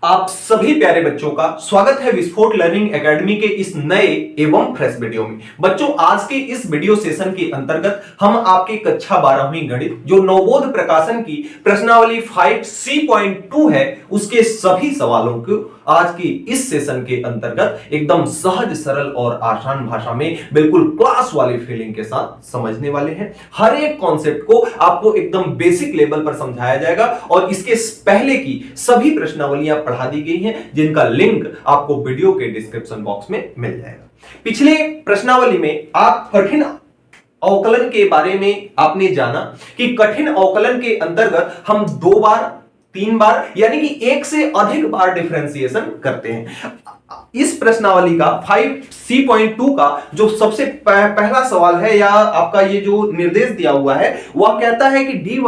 आप सभी प्यारे बच्चों का स्वागत है विस्फोट लर्निंग एकेडमी के इस नए एवं फ्रेश वीडियो में। बच्चों, आज के इस वीडियो सेशन के अंतर्गत हम आपके कक्षा 12वीं गणित जो नवबोध प्रकाशन की प्रश्नावली 5C.2 है उसके सभी सवालों को आज के इस सेशन के अंतर्गत एकदम सहज सरल और आसान भाषा में बिल्कुल क्लास वाली फीलिंग के साथ समझने वाले हैं। हर एक कॉन्सेप्ट को आपको एकदम बेसिक लेवल पर समझाया जाएगा और इसके पहले की सभी प्रश्नावलियां पढ़ा दी गई हैं जिनका लिंक आपको वीडियो के डिस्क्रिप्शन बॉक्स में मिल जाएगा। पिछले प्रश्नावली में आप कठिन अवकलन के बारे में आपने जाना कि कठिन अवकलन के अंतर्गत हम 2 बार 3 बार यानी कि 1 से अधिक बार डिफरेंशिएशन करते हैं। इस प्रश्नावली का 5C.2 का जो सबसे पहला सवाल है या आपका ये जो निर्देश दिया हुआ है वह कहता है कि dy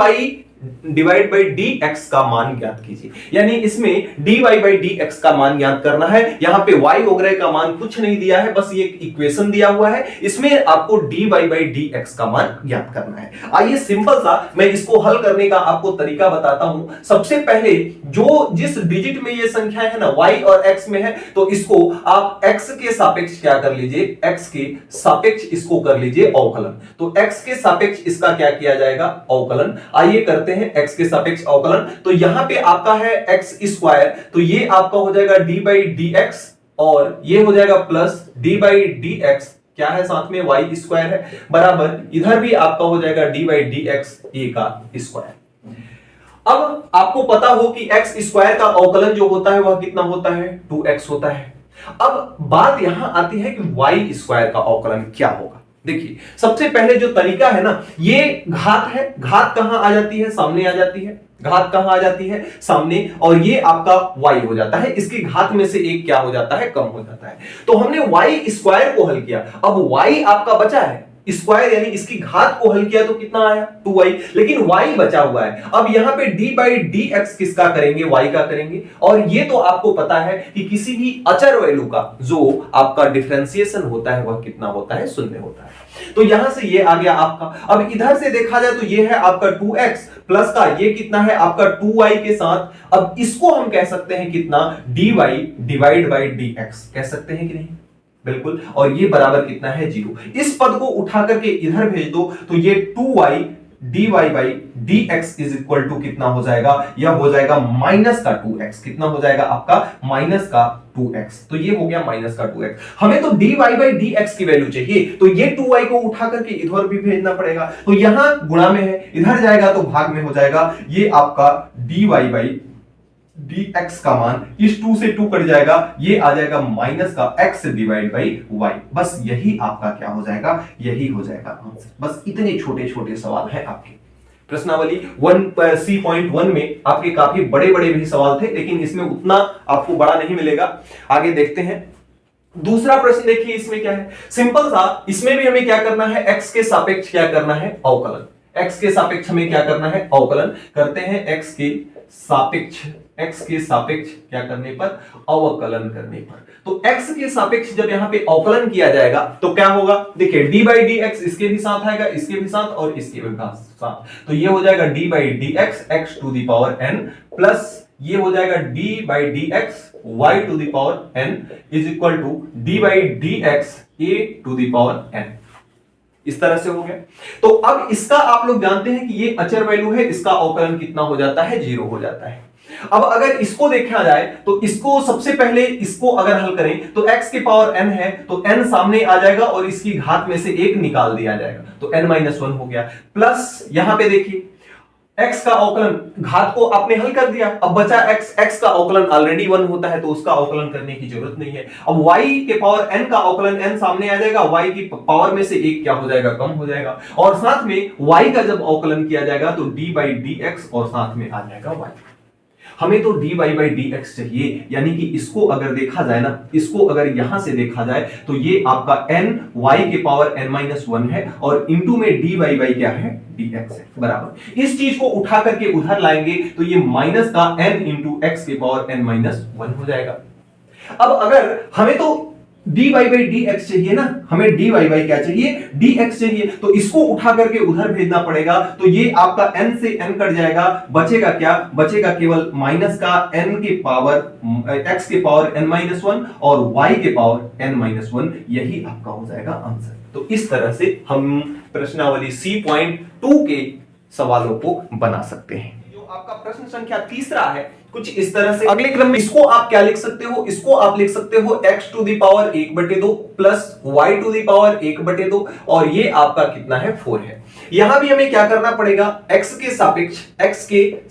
डिवाइड बाई dx का मान ज्ञात कीजिए। यानी इसमें dy बाई dx का मान ज्ञात करना है। यहां पे y वगैरह का मान कुछ नहीं दिया है, बस ये इक्वेशन दिया हुआ है, इसमें आपको dy बाई dx का मान ज्ञात करना है। आइए सिंपल सा मैं इसको हल करने का आपको तरीका बताता हूं। सबसे पहले जो जिस डिजिट में ये संख्या है ना y और x में है तो इसको आप x के सापेक्ष क्या कर लीजिए, x के सापेक्ष इसको कर लीजिए अवकलन। तो x के सापेक्ष इसका क्या किया जाएगा, अवकलन। आइए करते हैं x के सापेक्ष अवकलन। तो यहां पे आपका है x स्क्वायर, तो ये आपका हो जाएगा d बाई dx और ये हो जाएगा प्लस d बाई dx क्या है साथ में y स्क्वायर है, बराबर इधर भी आपका हो जाएगा d बाई dx a का स्क्वायर। अब आपको पता हो कि x स्क्वायर का अवकलन जो होता है वह कितना होता है, 2x होता है। अब बात यहां आती है कि y स्क्वायर का अवकलन क्या होगा। देखिए सबसे पहले जो तरीका है ना, ये घात है, घात कहां आ जाती है, सामने आ जाती है, घात कहां आ जाती है, सामने, और ये आपका y हो जाता है, इसकी घात में से एक क्या हो जाता है, कम हो जाता है। तो हमने y स्क्वायर को हल किया, अब y आपका बचा है स्क्वायर यानी इसकी घात को हल किया तो कितना आया 2y, लेकिन y बचा हुआ है। अब यहां पे d बाई dx किसका करेंगे, y का करेंगे। और ये तो आपको पता है कि किसी भी अचर वैल्यू का जो आपका डिफरेंशिएशन होता है वह कितना होता है, शून्य होता है। तो यहां से ये आ गया आपका। अब इधर से देखा जाए तो ये है आपका 2x प्लस का ये कितना है आपका 2y के साथ। अब इसको हम कह सकते हैं कितना, dy डिवाइड बाई dx कह सकते हैं कि नहीं, बिल्कुल। और ये बराबर कितना है, 0। इस पद को उठा करके इधर भेज दो तो ये 2y dy by dx is equal to कितना हो जाएगा, यह हो जाएगा माइनस का 2x। कितना हो जाएगा आपका, माइनस का 2x। तो ये हो गया माइनस का 2x। हमें तो dy बाई dx की वैल्यू चाहिए, तो ये 2y को उठा करके इधर भी भेजना पड़ेगा। तो यहां गुणा में है, इधर जाएगा तो भाग में हो जाएगा। ये आपका dy बाई dx का मान इस 2 से 2 कट जाएगा, ये आ जाएगा माइनस का x डिवाइड बाई y। बस यही आपका क्या हो जाएगा, यही हो जाएगा आंसर। बस इतने छोटे छोटे सवाल हैं आपके प्रश्नावली 1C.1 में। आपके काफी बड़े बड़े भी सवाल थे लेकिन इसमें उतना आपको बड़ा नहीं मिलेगा। आगे देखते हैं दूसरा प्रश्न। देखिए इसमें क्या है, सिंपल सा। इसमें भी हमें क्या करना है, x के सापेक्ष क्या करना है, अवकलन। x के सापेक्ष हमें क्या करना है, अवकलन करते हैं। x के सापेक्ष क्या करने पर, अवकलन करने पर। तो x के सापेक्ष जब यहां पे अवकलन किया जाएगा तो क्या होगा, देखिए d बाई dx इसके भी साथ आएगा, इसके भी साथ और इसके भी साथ। तो ये हो जाएगा d by dx x to the power n plus ये हो जाएगा d by dx y to the power n is equal to d by dx a to the power n। इस तरह से हो गया। तो अब इसका आप लोग जानते हैं कि ये अचर वैल्यू है, इसका अवकलन कितना हो जाता है, 0 हो जाता है। अब अगर इसको देखा जाए तो इसको सबसे पहले इसको अगर हल करें तो x के पावर n है तो n सामने आ जाएगा और इसकी घात में से एक निकाल दिया जाएगा तो n-1 हो गया। प्लस यहां पे देखिए x का अवकलन, घात को आपने हल कर दिया, अब बचा x का अवकलन ऑलरेडी 1 होता है तो उसका अवकलन करने की जरूरत नहीं है। अब y के पावर n का अवकलन n सामने आ जाएगा, y की पावर में से एक क्या हो जाएगा, कम हो जाएगा। और साथ में y का जब अवकलन किया जाएगा तो d बाई dx और साथ में आ जाएगा y। हमें तो dy बाई dx चाहिए, यानी कि इसको अगर देखा जाए ना, इसको अगर यहां से देखा जाए तो ये आपका n y के पावर n-1 है और इंटू में dy बाई क्या है, dx है, बराबर। इस चीज को उठा करके उधर लाएंगे तो ये माइनस का n इंटू x के पावर n-1 हो जाएगा। अब अगर हमें तो d y by d x चाहिए ना, हमें डी वाई बाई क्या चाहिए, डी एक्स चाहिए, तो इसको उठा करके उधर भेजना पड़ेगा। तो ये आपका n से n कट जाएगा, बचेगा क्या, बचेगा केवल माइनस का n के पावर x के पावर n-1 और y के पावर n-1, यही आपका हो जाएगा आंसर। तो इस तरह से हम प्रश्नावली C.2 के सवालों को बना सकते हैं। जो आपका प्रश्न संख्या तीसरा है कुछ इस तरह से, अगले क्रम में इसको आप क्या लिख सकते हो, इसको आप लिख सकते हो x to the power 1/2 plus y to the power 1/2 और ये आपका कितना है 4 है। यहां भी हमें क्या करना पड़ेगा, x के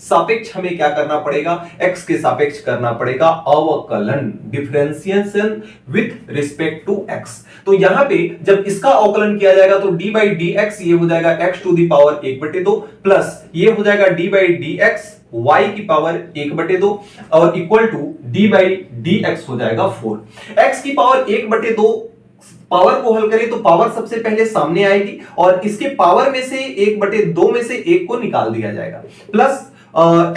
सापेक्ष हमें क्या करना पड़ेगा, x के सापेक्ष करना पड़ेगा अवकलन, differentiation with respect to x। तो यहां पे जब इसका अवकलन किया जाएगा तो d बाई डी एक्स ये हो जाएगा x to the power 1/2 plus ये हो जाएगा d by d x y की पावर 1/2 और equal to d by d x हो जाएगा 4। x की पावर 1/2, पावर को हल करें तो पावर सबसे पहले सामने आएगी और इसके पावर में से 1/2 में से 1 को निकाल दिया जाएगा, प्लस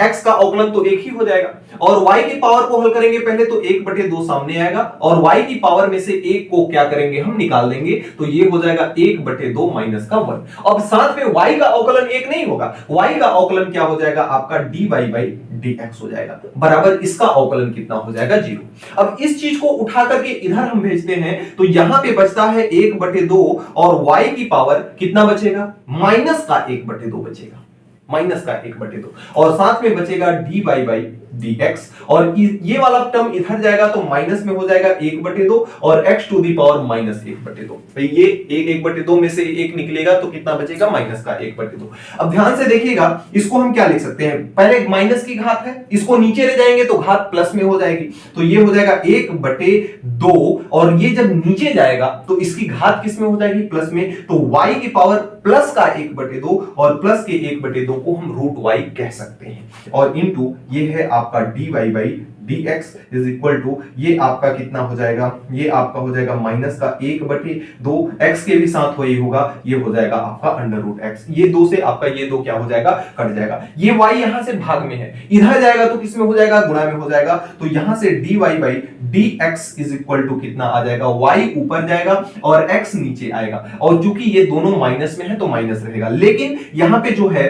x का अवकलन तो एक ही हो जाएगा और y की पावर को हल करेंगे पहले तो 1/2 सामने आएगा और y की पावर में से 1 को क्या करेंगे हम निकाल देंगे, तो ये हो जाएगा 1/2 माइनस का 1। अब साथ में y का अवकलन एक नहीं होगा, y का अवकलन क्या हो जाएगा आपका dy बाई dx हो जाएगा, बराबर इसका अवकलन कितना हो जाएगा 0। अब इस चीज को उठा करके इधर हम भेजते हैं तो यहां पे बचता है 1/2 और y की पावर कितना बचेगा, माइनस का 1/2 बचेगा, माइनस का 1/2 और साथ में बचेगा dy बाई dx और ये वाला टर्म इधर जाएगा तो माइनस में हो जाएगा 1/2 और x to the power minus 1/2। भाई ये 1/2 में से 1 निकलेगा तो कितना बचेगा, माइनस का 1/2। अब ध्यान से देखिएगा इसको हम क्या लिख सकते हैं, पहले माइनस की घात है, इसको नीचे ले जाएंगे तो घात प्लस में हो जाएगी, तो ये हो जाएगा 1/2 और ये जब नीचे जाएगा तो इसकी घात किस में हो जाएगी, प्लस में, तो y की पावर प्लस का 1/2 और प्लस के 1/2 को हम रूट y कह सकते हैं और इनटू ये है आपका dy by dx is equal to ये आपका कितना हो जाएगा, ये आपका हो जाएगा माइनस का 1/2, x के भी साथ वही होगा, ये हो जाएगा आपका अंडर रूट x, ये 2 से आपका ये 2 क्या हो जाएगा, कट जाएगा, ये y यहां से भाग में है, इधर जाएगा तो किस में हो जाएगा, गुणा में हो जाएगा, तो यहां से dy by dx is equal to कितना आ जाएगा, y ऊपर जाएगा और x नीचे आएगा और चूंकि ये दोनों माइनस में है तो माइनस रहेगा, लेकिन यहां पे जो है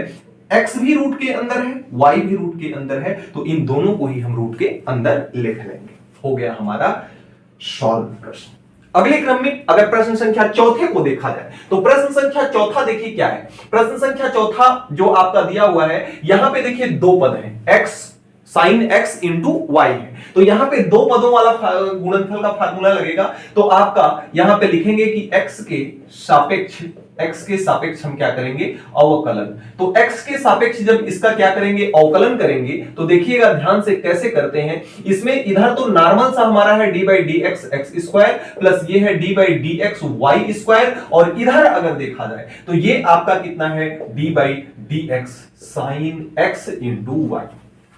x भी रूट के अंदर है, y भी रूट के अंदर है, तो इन दोनों को ही हम रूट के अंदर लिख लेंगे। हो गया हमारा सॉल्व प्रश्न। अगले क्रम में अगर प्रश्न संख्या चौथे को देखा जाए तो प्रश्न संख्या चौथा देखिए क्या है, प्रश्न संख्या चौथा जो आपका दिया हुआ है यहां पे देखिए दो पद हैं, x sine x into y है, तो यहां पे दो पदों वाला गुणनफल का फार्मूला लगेगा, तो आपका यहां पे लिखेंगे कि x के सापेक्ष हम क्या करेंगे, अवकलन। तो x के सापेक्ष जब इसका क्या करेंगे, अवकलन करेंगे, तो देखिएगा ध्यान से कैसे करते हैं, इसमें इधर तो नॉर्मल सा हमारा है d by d x x square plus ये है d by d x y square और इधर अगर देखा जाए तो ये आपका कितना है d by d x sine x into y,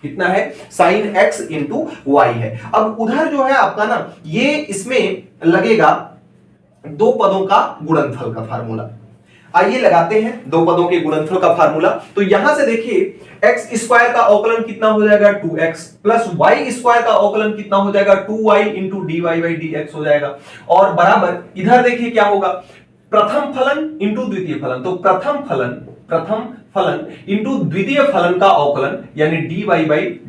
कितना है, साइन x इंटू वाई है। अब उधर जो है आपका ना ये इसमें लगेगा दो पदों का गुणनफल का फार्मूला, आइए लगाते हैं दो पदों के गुणनफल का फार्मूला। तो यहां से देखिए x स्क्वायर का अवकलन कितना हो जाएगा 2x प्लस y स्क्वायर का अवकलन कितना हो जाएगा 2y into dy by dx हो जाएगा और बराबर इधर देखिए क्या होगा, प्रथम फलन इंटू द्वितीय फलन, तो प्रथम फलन इंटू द्वितीय फलन का अवकलन यानी dy बाई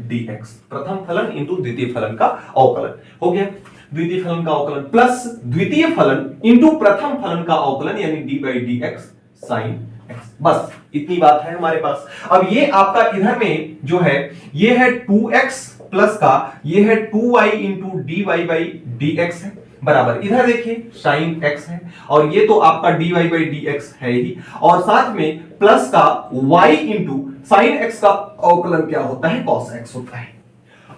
dx, प्रथम फलन इंटू द्वितीय फलन का अवकलन हो गया, द्वितीय फलन का अवकलन प्लस द्वितीय फलन इंटू प्रथम फलन का अवकलन यानी d by dx sine x, बस इतनी बात है हमारे पास। अब ये आपका इधर में जो है ये है 2x प्लस का ये है 2y into dy by dx है, बराबर इधर देखिए साइन x है और ये तो आपका dy बाई dx है ही और साथ में प्लस का y इंटू साइन x का अवकलन क्या होता है, cos x होता है।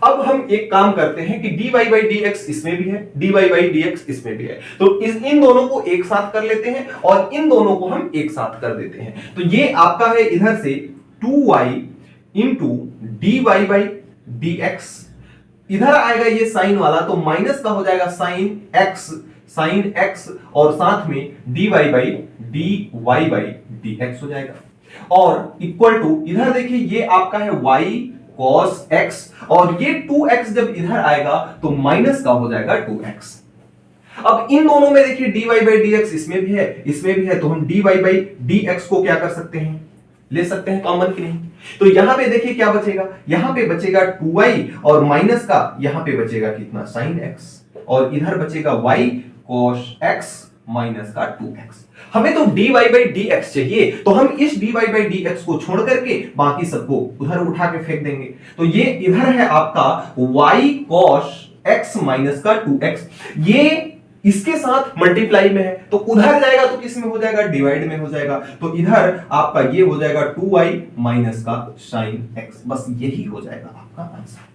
अब हम एक काम करते हैं कि dy बाई dx इसमें भी है, dy बाई dx इसमें भी है, तो इन दोनों को एक साथ कर लेते हैं और इन दोनों को हम एक साथ कर देते हैं, तो ये आपका है इधर से 2y into dy by dx, इधर आएगा ये साइन वाला तो माइनस का हो जाएगा साइन x और साथ में dy बाई dx हो जाएगा और इक्वल टू इधर देखिए ये आपका है y cos x और ये 2x जब इधर आएगा तो माइनस का हो जाएगा 2x। अब इन दोनों में देखिए dy बाई dx इसमें भी है, इसमें भी है, तो हम dy बाई dx को क्या कर सकते हैं, ले सकते हैं कॉमन की नहीं। तो यहां पे देखिए क्या बचेगा, यहां पे बचेगा 2y और माइनस का यहां पे बचेगा कितना sin x और इधर बचेगा y cos x माइनस का 2x। हमें तो dy बाई dx चाहिए, तो हम इस dy बाई dx को छोड़ करके बाकी सबको उधर उठा के फेंक देंगे। तो ये इधर है आपका y cos x माइनस का 2x, ये इसके साथ मल्टीप्लाई में है, तो उधर जाएगा तो किस में हो जाएगा, डिवाइड में हो जाएगा। तो इधर आपका ये हो जाएगा 2y माइनस का sin x, बस यही हो जाएगा आपका आंसर।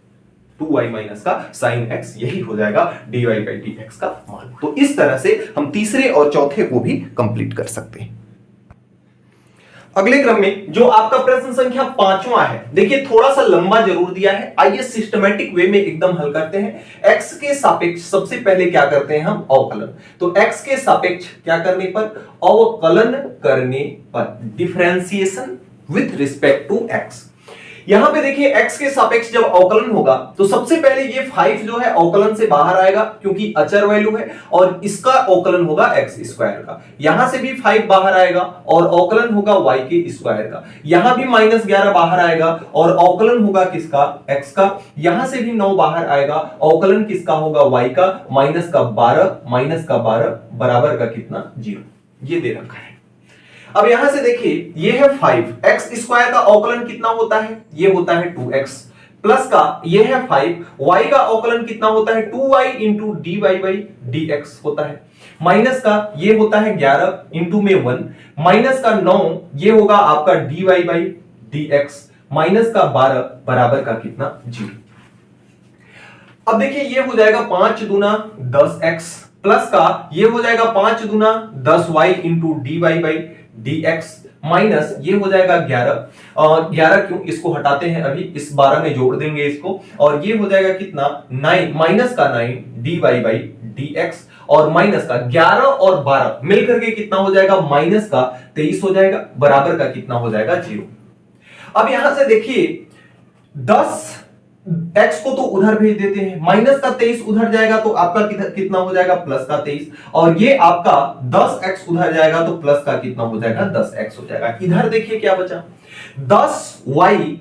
2y माइनस का sin x, यही हो जाएगा dy बाई dx का मान। तो इस तरह से हम तीसरे और चौथे को भी कंप्लीट कर सकते हैं। अगले क्रम में जो आपका प्रश्न संख्या 5वां है, देखिए थोड़ा सा लंबा जरूर दिया है, आइए सिस्टमैटिक वे में एकदम हल करते हैं। x के सापेक्ष सबसे पहले क्या करते हैं हम, अवकलन। तो x के सापेक्ष क्या करने पर, अवकलन करने पर, differentiation with respect to x। यहां पे देखिए x के सापेक्ष जब अवकलन होगा तो सबसे पहले ये 5 जो है अवकलन से बाहर आएगा क्योंकि अचर वैल्यू है, और इसका अवकलन होगा x स्क्वायर का। यहां से भी 5 बाहर आएगा और अवकलन होगा y के स्क्वायर का। यहां भी -11 बाहर आएगा और अवकलन होगा किसका, x का। यहां से भी 9 बाहर आएगा, अवकलन किसका होगा, y का। -12 बराबर का कितना, 0। ये दे रखा है। अब यहां से देखिए ये है 5, x स्क्वायर का अवकलन कितना होता है, ये होता है 2x, प्लस का ये है 5, y का अवकलन कितना होता है, 2y into dy by dx होता है, माइनस का ये होता है 11 इंटू में 1, माइनस का 9 ये होगा आपका dy बाई dx, माइनस का 12 बराबर का कितना, 0। अब देखिए ये हो जाएगा 5 दूना 10x, प्लस का ये हो जाएगा 5 दूना 10y into dy by dx, minus ये हो जाएगा 11 क्यों, इसको हटाते हैं अभी, इस 12 में जोड़ देंगे इसको, और ये हो जाएगा कितना, 9 माइनस का 9 dy बाई dx, और माइनस का 11 और 12 मिलकर के कितना हो जाएगा, माइनस का 23 हो जाएगा, बराबर का कितना हो जाएगा, 0। अब यहां से देखिए 10 x को तो उधर भेज देते हैं, माइनस का 23 उधर जाएगा तो आपका कितना हो जाएगा, प्लस का 23, और ये आपका 10x उधर जाएगा तो प्लस का कितना हो जाएगा, 10x हो जाएगा। इधर देखिए क्या बचा, 10y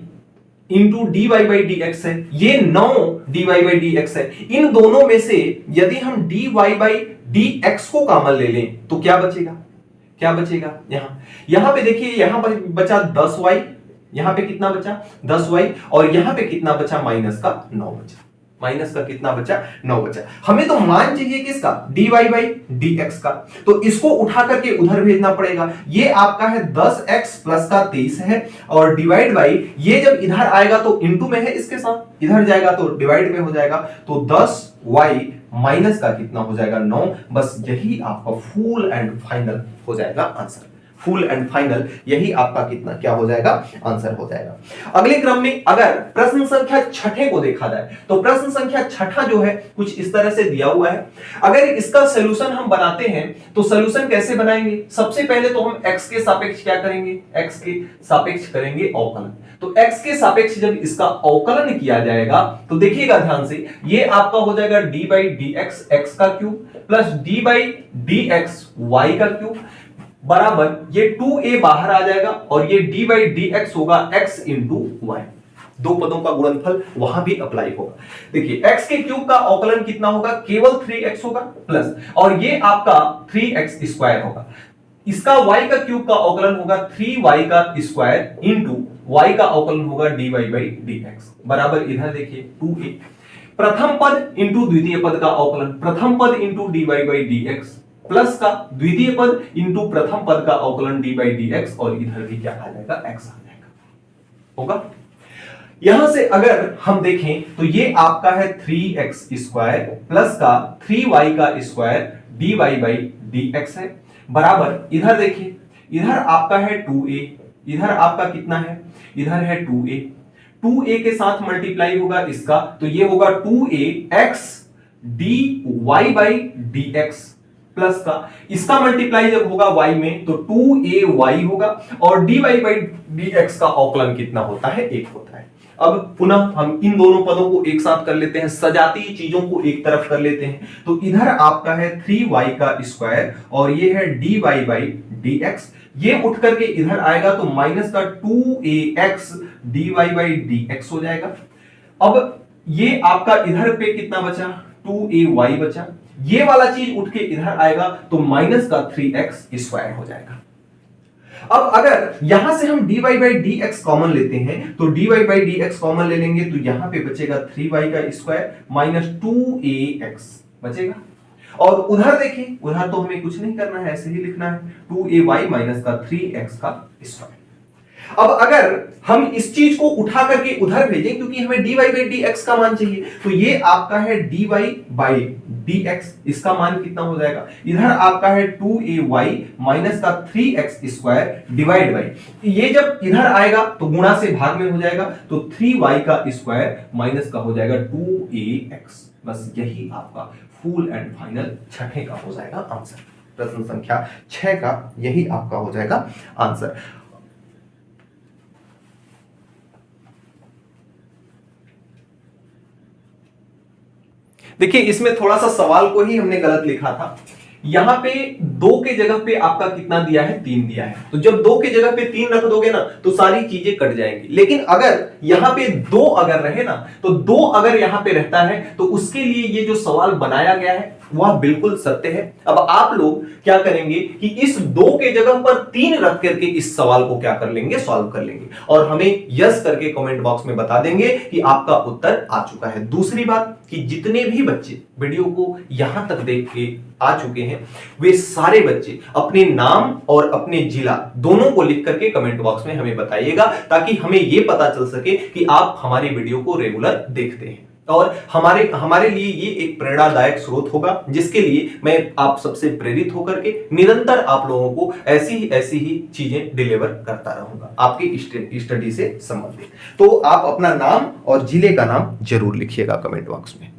into dy by dx है, ये 9 dy बाई dx है। इन दोनों में से यदि हम dy बाई dx को कॉमन ले लें तो क्या बचेगा, क्या बचेगा, यहां पे देखिए, यहां पर बचा 10y, यहां पे कितना बचा, 10y, और यहां पे कितना बचा, माइनस का 9 बचा, माइनस का कितना बचा, 9 बचा। हमें तो मान चाहिए किसका, dy बाई dx का, तो इसको उठा करके उधर भेजना पड़ेगा। ये आपका है 10x प्लस का 23 है, और डिवाइड बाई, ये जब इधर आएगा तो इनटू में है इसके साथ, इधर जाएगा तो डिवाइड में हो जाएगा, तो 10y माइनस का कितना हो जाएगा, 9। बस यही आपका फुल एंड फाइनल हो जाएगा आंसर, फुल एंड फाइनल यही आपका कितना क्या हो जाएगा, आंसर हो जाएगा। अगले क्रम में अगर प्रश्न संख्या 6 को देखा जाए तो प्रश्न संख्या 6 जो है कुछ इस तरह से दिया हुआ है। अगर इसका सॉल्यूशन हम बनाते हैं तो सॉल्यूशन कैसे बनाएंगे, सबसे पहले तो हम x के सापेक्ष क्या करेंगे, x के सापेक्ष करेंगे अवकलन। तो x के सापेक्ष जब इसका अवकलन किया जाएगा तो देखिएगा ध्यान से, ये आपका हो जाएगा d बाई dx x का cube plus d by dx y का क्यूब बराबर ये 2a बाहर आ जाएगा, और ये d बाई dx होगा x इंटू वाई, दो पदों का गुणनफल वहां भी अप्लाई होगा। देखिए x के क्यूब का अवकलन कितना होगा, केवल 3x होगा प्लस, और ये आपका 3x स्क्वायर होगा। इसका y का क्यूब का अवकलन होगा 3y का स्क्वायर इंटू y का अवकलन होगा dy बाई dx बराबर, इधर देखिए 2a, प्रथम पद इंटू द्वितीय पद का अवकलन, प्रथम पद into dy by dx plus का द्वितीय पद इंटू प्रथम पद का अवकलन dy बाई dx, और इधर भी क्या आ जाएगा, x आ जाएगा, होगा। यहां से अगर हम देखें तो ये आपका है 3x स्क्वायर प्लस का 3y का स्क्वायर dy बाई dx है, बराबर इधर देखिए, इधर आपका है 2a, इधर आपका कितना है, इधर है 2a, 2a के साथ मल्टीप्लाई होगा इसका, तो ये होगा 2ax dy by dx plus का, इसका मल्टीप्लाई जब होगा y में तो 2ay होगा, और dy बाई dx का अवकलन कितना होता है, 1 होता है। अब पुनः हम इन दोनों पदों को एक साथ कर लेते हैं, सजातीय चीजों को एक तरफ कर लेते हैं। तो इधर आपका है 3y का स्क्वायर और ये है dy बाई dx, ये उठ करके इधर आएगा तो माइनस का 2ax dy बाई dx हो जाएगा। अब ये आपका इधर पे कितना बचा, 2ay बचा, ये वाला चीज उठ के इधर आएगा तो माइनस का 3x स्क्वायर हो जाएगा। अब अगर यहां से हम dy बाई dx कॉमन लेते हैं तो dy बाई dx कॉमन ले लेंगे तो यहां पे बचेगा 3y का स्क्वायर माइनस 2ax बचेगा। और उधर देखिए, उधर तो हमें कुछ नहीं करना है, ऐसे ही लिखना है 2ay माइनस का 3x का स्क्वायर। अब अगर हम इस चीज को उठा करके उधर भेजें, क्योंकि हमें dy बाई dx का मान चाहिए, तो ये आपका है dy बाई dx, इसका मान कितना हो जाएगा, इधर आपका है 2ay माइनस का 3x स्क्वायर डिवाइड बाई, ये जब इधर आएगा तो गुणा से भाग में हो जाएगा तो 3y का स्क्वायर माइनस का हो जाएगा 2ax। बस यही आपका फुल एंड फाइनल छठे का हो जाएगा आंसर। प्रश्न संख्या 6 का यही आपका हो जाएगा आंसर। देखिए इसमें थोड़ा सा सवाल को ही हमने गलत लिखा था। यहां पे 2 के जगह पे आपका कितना दिया है, 3 दिया है, तो जब 2 के जगह पे 3 रख दोगे ना तो सारी चीजें कट जाएंगी। लेकिन अगर यहां पे 2 अगर रहे ना, तो 2 अगर यहां पे रहता है तो उसके लिए ये जो सवाल बनाया गया है वह बिल्कुल सत्य है। अब आप लोग क्या करेंगे कि इस 2 के जगह पर 3 रख करके इस सवाल को क्या कर लेंगे, सॉल्व कर लेंगे और हमें यस करके कमेंट बॉक्स में बता देंगे कि आपका उत्तर आ चुका है। दूसरी बात कि जितने भी बच्चे वीडियो को यहां तक देख के आ चुके हैं वे सारे बच्चे अपने नाम और अपने जिला दोनों को लिख करके कमेंट बॉक्स में हमें बताइएगा, ताकि हमें यह पता चल सके कि आप हमारी वीडियो को रेगुलर देखते हैं और हमारे लिए ये एक प्रेरणादायक स्रोत होगा, जिसके लिए मैं आप सबसे प्रेरित होकर के निरंतर आप लोगों को ऐसी ही चीजें डिलीवर करता रहूंगा आपकी स्टडी से संबंधित। तो आप अपना नाम और जिले का नाम जरूर लिखिएगा कमेंट बॉक्स में।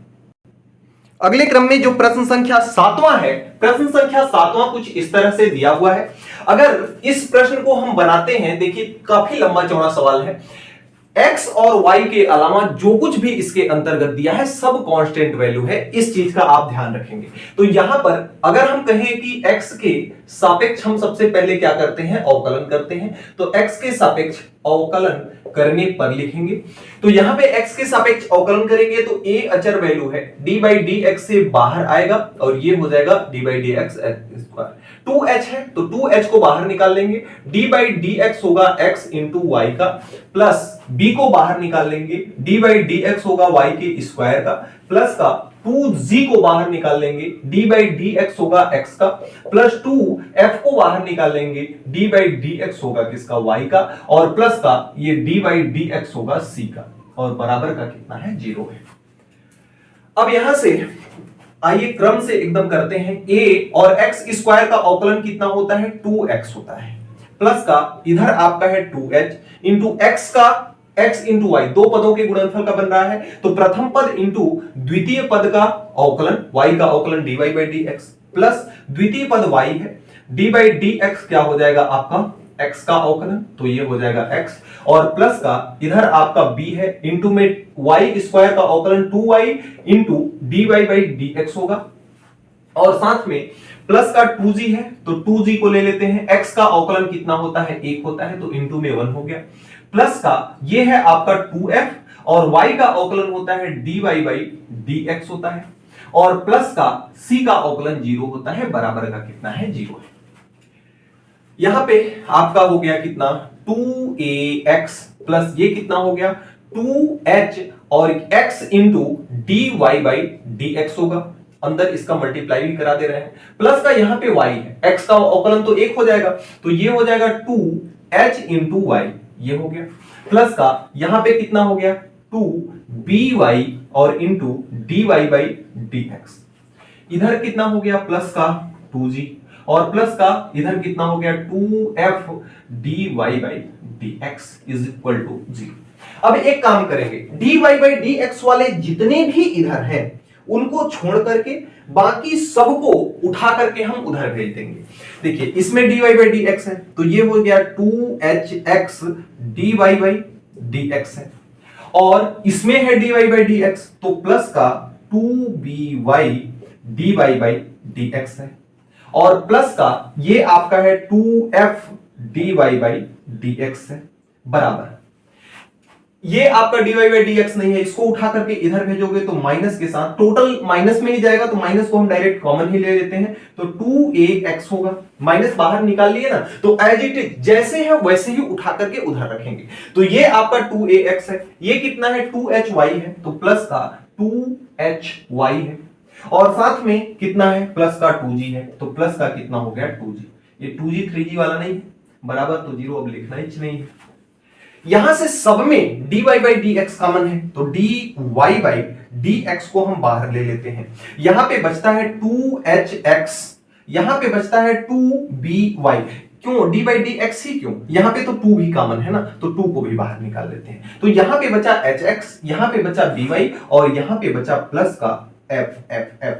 अगले क्रम में जो प्रश्न संख्या 7वां है, प्रश्न संख्या 7वां कुछ इस तरह से दिया हुआ है। अगर इस प्रश्न को हम बनाते हैं, देखिए काफी लंबा चौड़ा सवाल है। x और y के अलावा जो कुछ भी इसके अंतर्गत दिया है सब कांस्टेंट वैल्यू है, इस चीज का आप ध्यान रखेंगे। तो यहां पर अगर हम कहें कि x के सापेक्ष हम सबसे पहले क्या करते हैं, अवकलन करते हैं, तो x के सापेक्ष अवकलन करने पर लिखेंगे। तो यहां पे x के सापेक्ष अवकलन करेंगे तो a अचर वैल्यू है, d बाई dx से बाहर आएगा और ये हो जाएगा d by dx square. 2h है तो 2h को बाहर निकाल लेंगे, d बाई dx होगा x इंटू वाई का, प्लस b को बाहर निकाल लेंगे, d बाई dx होगा y के स्क्वायर का, प्लस का 2z को बाहर निकाल लेंगे, d बाई dx होगा x का, प्लस 2f को बाहर निकाल लेंगे, d बाई dx होगा किसका, y का, और प्लस का ये d बाई dx होगा c का, और बराबर का कितना है, 0 है। अब यहां से आइए क्रम से एकदम करते हैं। a और x स्क्वायर का अवकलन कितना होता है, 2x होता है, प्लस का इधर आपका है 2h इंटू x का x इंटू वाई, दो पदों के गुणनफल का बन रहा है, तो प्रथम पद इंटू द्वितीय पद का अवकलन, y का अवकलन dy बाई dx, प्लस द्वितीय पद y है, d बाई dx क्या हो जाएगा आपका x का अवकलन, तो ये हो जाएगा x, और प्लस का इधर आपका b है, इंटू में y स्क्वायर का अवकलन 2y into dy by dx होगा, और साथ में प्लस का 2g है तो 2g को ले लेते हैं, x का अवकलन कितना होता है, 1 होता है, तो इंटू में 1 हो गया, प्लस का ये है आपका 2f और y का अवकलन होता है dy बाई dx होता है, और प्लस का c का अवकलन 0 होता है, बराबर का कितना है, 0 है। यहां पे आपका हो गया कितना, 2ax प्लस ये कितना हो गया 2h और x into dy by dx होगा, अंदर इसका मल्टीप्लाई भी करा दे रहे हैं, प्लस का यहां पे y है, x का अवकलन तो 1 हो जाएगा, तो ये हो जाएगा 2h इंटू y, ये हो गया, प्लस का यहां पे कितना हो गया 2by और इंटू dy बाई dx, इधर कितना हो गया प्लस का 2g, और प्लस का इधर कितना हो गया 2f dy by dx is equal to 0। अब एक काम करेंगे, dy बाई dx वाले जितने भी इधर हैं उनको छोड़ करके बाकी सबको उठा करके हम उधर भेज देंगे। देखिए इसमें dy बाई dx है तो ये हो गया 2hx dy बाई dx है, और इसमें है dy बाई डी एक्स, तो प्लस का 2by dy by d x है, और प्लस का ये आपका है 2f dy by d x है, बराबर ये आपका dy बाई डी एक्स नहीं है, इसको उठा करके इधर भेजोगे तो माइनस के साथ टोटल माइनस में ही जाएगा, तो माइनस को हम डायरेक्ट कॉमन ही ले लेते हैं, तो 2ax होगा, माइनस बाहर निकाल लिए ना, तो एज इट इज जैसे है वैसे ही उठा करके उधर रखेंगे, तो ये आपका 2ax है, ये कितना है 2hy है, तो प्लस का 2hy है, और साथ में कितना है प्लस का 2g है, तो प्लस का कितना हो गया 2g, ये 2g 3g वाला नहीं है, बराबर, तो जीरो अब लिखना ही नहीं है। यहां से सब में dy by d x common है, तो dy बाई डी एक्स को हम बाहर ले लेते हैं, यहां पे बचता है 2hx, यहां पे बचता है 2by, क्यों dy बाई डी एक्स ही क्यों, यहां पे तो 2 भी कॉमन है ना, तो 2 को भी बाहर निकाल लेते हैं, तो यहां पे बचा hx, यहां पे बचा by, और यहां पे बचा प्लस का f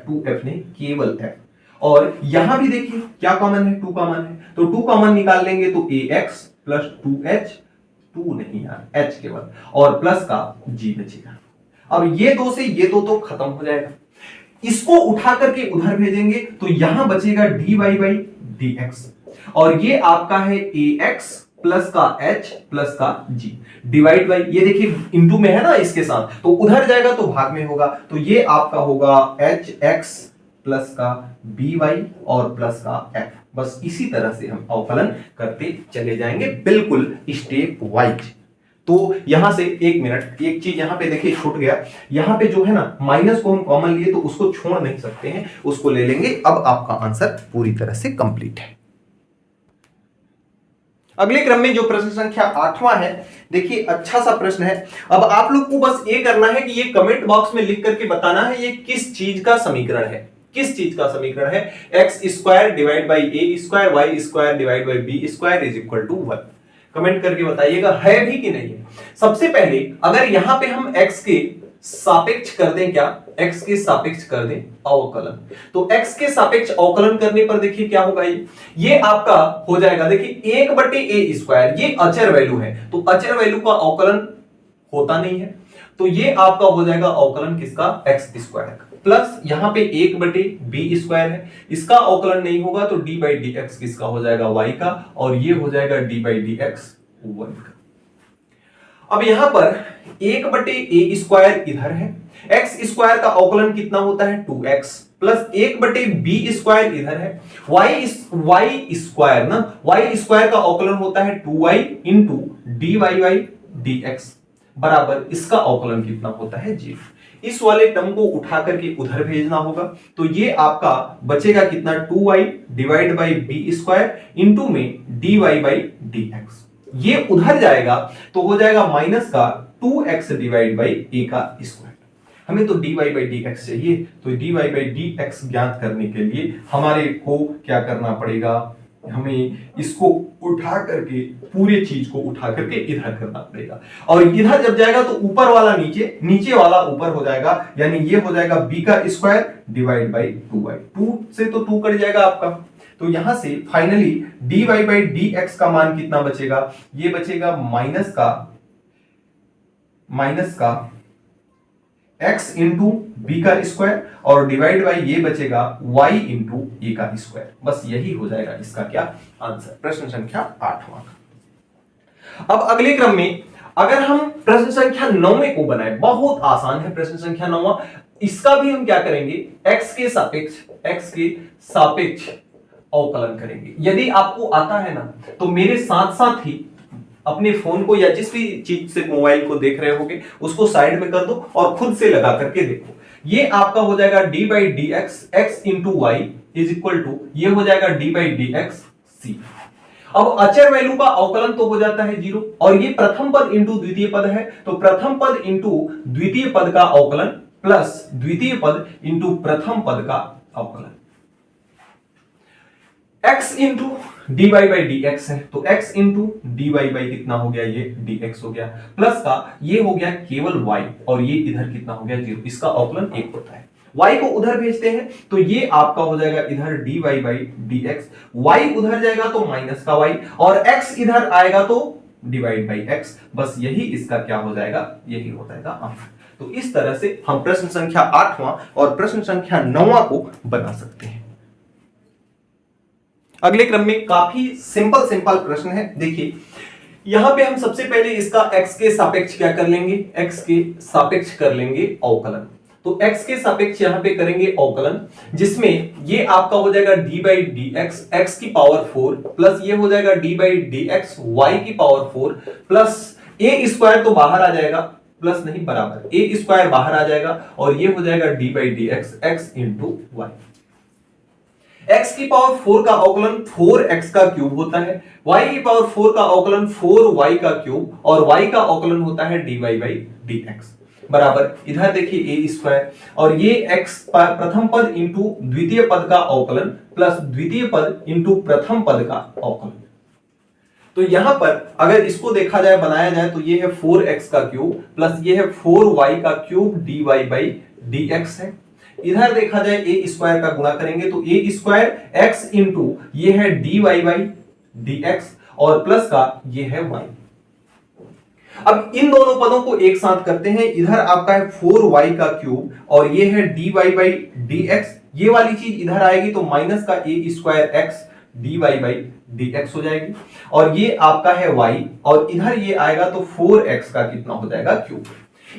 2f नहीं केवल f, और यहां भी देखिए क्या कॉमन है 2 कॉमन है, तो 2 कॉमन निकाल लेंगे तो ax प्लस 2h, 2 नहीं यार h केवल, और प्लस का g बचेगा। अब ये दो से ये दो तो खत्म हो जाएगा, इसको उठा करके उधर भेजेंगे तो यहां बचेगा dy बाई डी एक्स, और ये आपका है ax प्लस का h प्लस का g डिवाइड बाई, ये देखिए इंटू में है ना इसके साथ, तो उधर जाएगा तो भाग में होगा, तो ये आपका होगा hx प्लस का by और प्लस का f। बस इसी तरह से हम अवकलन करते चले जाएंगे बिल्कुल स्टेप वाइज। तो यहां से एक मिनट, एक चीज यहां पे देखिए छूट गया, यहां पे जो है ना माइनस को हम कॉमन लिए तो उसको छोड़ नहीं सकते हैं, उसको ले लेंगे। अब आपका आंसर पूरी तरह से कंप्लीट है। अगले क्रम में जो प्रश्न संख्या 8वां है, देखिए अच्छा सा प्रश्न है। अब आप लोग को बस ये करना है कि ये कमेंट बॉक्स में लिख करके बताना है ये किस चीज का समीकरण है, किस चीज का समीकरण है। X square divide by a square y square divide by b square is equal to 1। Comment करके बताइएगा है भी कि नहीं है। सबसे पहले अगर यहां पे हम x के सापेक्ष कर दें, क्या x के सापेक्ष कर दें अवकलन, तो x के सापेक्ष अवकलन करने पर देखिए क्या होगा, ये आपका हो जाएगा, देखिए 1/a², ये अचर वैल्यू है तो अचर वैल्यू का अवकलन होता नहीं है, तो ये आपका हो जाएगा अवकलन किसका x² का, प्लस यहां पे 1/b² है, इसका अवकलन नहीं होगा तो d बाई डी एक्स किसका हो जाएगा y का, और ये हो जाएगा d बाई डी एक्स 1 का। अब यहां पर 1/a² इधर है, x² का अवकलन कितना होता है 2x, प्लस 1/b² इधर है, y² ना, y² का अवकलन होता है 2y into dy by dx बराबर इसका अवकलन कितना होता है 0। इस वाले टर्म को उठा करके उधर भेजना होगा, तो ये आपका बचेगा कितना 2y divide by b² into में dy बाई dx, ये उधर जाएगा तो हो जाएगा माइनस का 2x डिवाइड बाई a का स्क्वायर। हमें तो dy बाई dx चाहिए, तो dy बाई dx ज्ञात करने के लिए हमारे को क्या करना पड़ेगा, हमें इसको उठा करके पूरे चीज को उठा करके इधर करना पड़ेगा, और इधर जब जाएगा तो ऊपर वाला नीचे, नीचे वाला ऊपर हो जाएगा, यानी ये हो जाएगा b का स्क्वायर डिवाइड बाई 2y, 2 से तो 2 कट जाएगा आपका, तो यहां से फाइनली dy बाई dx का मान कितना बचेगा, ये बचेगा माइनस का x इंटू बी का स्क्वायर और डिवाइड बाई ये बचेगा y इंटू ए का स्क्वायर। बस यही हो जाएगा इसका क्या आंसर, प्रश्न संख्या 8वां का। अब अगले क्रम में अगर हम प्रश्न संख्या 9वें को बनाए, बहुत आसान है प्रश्न संख्या 9वां, इसका भी हम क्या करेंगे x के सापेक्ष अवकलन करेंगे। यदि आपको आता है ना तो मेरे साथ साथ ही अपने फोन को या जिस भी चीज से मोबाइल को देख रहे होगे उसको साइड में कर दो और खुद से लगा करके देखो। ये आपका हो जाएगा d by d x x into y is equal to, ये हो जाएगा d by d x c. अब अचर वैल्यू का अवकलन तो हो जाता है 0, और ये प्रथम पद इंटू द्वितीय पद है, तो प्रथम पद इंटू द्वितीय पद का अवकलन प्लस द्वितीय पद इंटू प्रथम पद का अवकलन। x into d y by d x है, तो x into d y by कितना हो गया, ये dx हो गया, प्लस का ये हो गया केवल y, और ये इधर कितना हो गया 0, इसका अवकलन 1 होता है। y को उधर भेजते हैं तो ये आपका हो जाएगा इधर dy बाई dx, y उधर जाएगा तो माइनस का y, और x इधर आएगा तो डिवाइड बाई x, बस यही इसका क्या हो जाएगा, यही हो जाएगा आंसर। तो इस तरह से हम प्रश्न संख्या 8वां और प्रश्न संख्या 9वां को बना सकते हैं। अगले क्रम में काफी सिंपल प्रश्न है। देखिए यहां पे हम सबसे पहले इसका x के सापेक्ष क्या कर लेंगे, x के सापेक्ष कर लेंगे अवकलन। तो x के सापेक्ष यहां पे करेंगे अवकलन, जिसमें ये आपका हो जाएगा d by d x, x की पावर 4 प्लस ये हो जाएगा d by d x y की पावर 4 प्लस ए स्क्वायर तो बाहर आ जाएगा, प्लस नहीं बराबर ए स्क्वायर बाहर आ जाएगा और ये हो जाएगा d by d x x into y. x की पावर 4 का अवकलन 4x का क्यूब होता है, y की पावर 4 का अवकलन 4y का क्यूब और y का अवकलन होता है dy बाई dx बराबर, इधर देखिए a स्क्वायर और ये x प्रथम पद इंटू द्वितीय पद का अवकलन प्लस द्वितीय पद इंटू प्रथम पद का अवकलन। तो यहां पर अगर इसको देखा जाए, बनाया जाए, तो ये है 4x का क्यूब प्लस ये है 4y का क्यूब dy बाई dx है। इधर देखा जाए ए स्क्वायर का गुणा करेंगे तो ए स्क्वायर एक्स इंटू ये है d y by d x और प्लस का ये है वाई। अब इन दोनों पदों को एक साथ करते हैं, इधर आपका है 4y का क्यूब और ये है dy बाई dx, ये वाली चीज इधर आएगी तो माइनस का a square x dy by dx हो जाएगी और ये आपका है y और इधर ये आएगा तो 4x का कितना हो जाएगा क्यूब।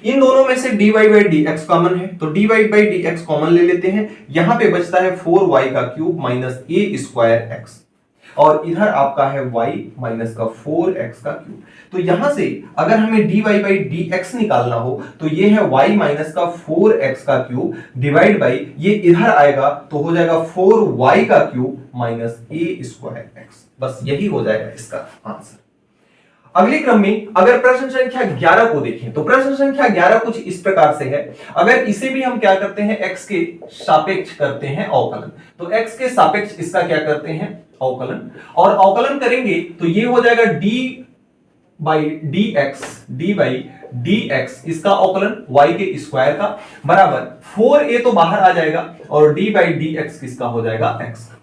इन दोनों में से dy बाई dx कॉमन है तो dy बाई dx कॉमन ले लेते हैं, यहां पे बचता है 4y का क्यूब माइनस ए स्क्वायर एक्स और इधर आपका है y माइनस का 4x का क्यूब। तो यहां से अगर हमें dy बाई dx निकालना हो तो ये है y माइनस का 4x का क्यूब डिवाइड बाई ये इधर आएगा तो हो जाएगा 4y का क्यूब माइनस ए स्क्वायर एक्स, बस यही हो जाएगा इसका आंसर। अगले क्रम में अगर प्रश्न संख्या 11 को देखें तो प्रश्न संख्या 11 कुछ इस प्रकार से है। अगर इसे भी हम क्या करते हैं, x के सापेक्ष करते हैं अवकलन, तो x के सापेक्ष इसका क्या करते हैं अवकलन, और अवकलन करेंगे तो ये हो जाएगा d by d x, D by d x इसका अवकलन y के स्क्वायर का बराबर 4a तो बाहर आ जाएगा और d बाई डी एक्स किसका हो जाएगा x का।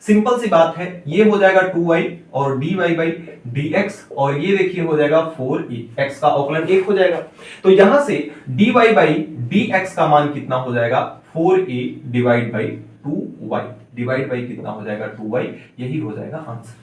सिंपल सी बात है, ये हो जाएगा 2y और dy बाई dx और ये देखिए हो जाएगा 4a, x का अवकलन 1 हो जाएगा। तो यहां से dy बाई dx का मान कितना हो जाएगा 4a divide by 2y, divide by कितना हो जाएगा 2y, यही हो जाएगा आंसर।